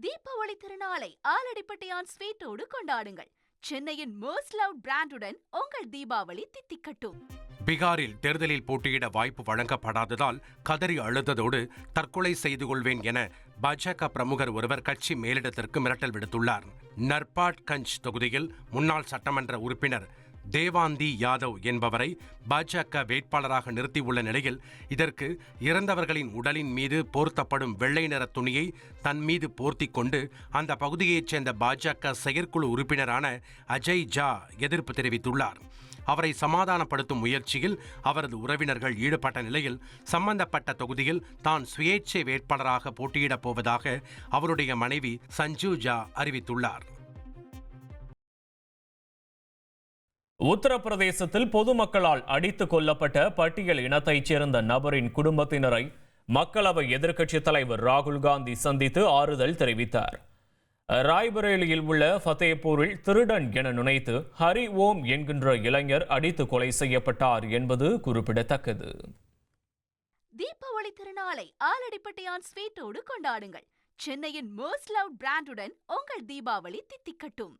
தீபாவளி திருநாளை ஆலடிப்பட்டியான் ஸ்வீட்டோடு கொண்டாடுங்கள். சென்னையின் மோஸ்ட் லவ்ட் பிராண்டுடன் உங்கள் தீபாவளி தித்திக்கட்டும். பீகாரில் தேர்தலில் போட்டியிட வாய்ப்பு வழங்கப்படாததால் கதறி அழுததோடு தற்கொலை செய்து கொள்வேன் என பாஜக பிரமுகர் ஒருவர் கட்சி மேலிடத்திற்கு மிரட்டல் விடுத்துள்ளார். நர்பாட்கஞ்ச் தொகுதியில் முன்னாள் சட்டமன்ற உறுப்பினர் தேவாந்தி யாதவ் என்பவரை பாஜக வேட்பாளராக நிறுத்தியுள்ள நிலையில் இதற்கு இறந்தவர்களின் உடலின் மீது போர்த்தப்படும் வெள்ளை நிற துணியை தன் மீது போர்த்தி கொண்டு அந்த பகுதியைச் சேர்ந்த பாஜக செயற்குழு உறுப்பினரான அஜய் ஜா எதிர்ப்பு தெரிவித்துள்ளார். அவரை சமாதானப்படுத்தும் முயற்சியில் அவரது உறவினர்கள் ஈடுபட்ட நிலையில் சம்பந்தப்பட்ட தொகுதியில் தான் சுயேட்சை வேட்பாளராக போட்டியிடப் போவதாக அவருடைய மனைவி சஞ்சு ஜா அறிவித்துள்ளார். உத்தரப்பிரதேசத்தில் பொதுமக்களால் அடித்துக் கொல்லப்பட்ட பட்டியல் இனத்தைச் சேர்ந்த நபரின் குடும்பத்தினரை மக்களவை எதிர்க்கட்சித் தலைவர் ராகுல் காந்தி சந்தித்து ஆறுதல் தெரிவித்தார். ராய்பரேலியில் உள்ள ஃபத்தேபூரில் திருடன் என நினைத்து ஹரி ஓம் என்கின்ற இளைஞர் அடித்து கொலை செய்யப்பட்டார் என்பது குறிப்பிடத்தக்கது. தீபாவளி திருநாளை ஆலடிப்பட்டியான் ஸ்வீட்டோடு கொண்டாடுங்கள். சென்னையின் மோஸ்ட் லவ்ட் பிராண்டுடன் உங்கள் தீபாவளி தித்திக்கட்டும்.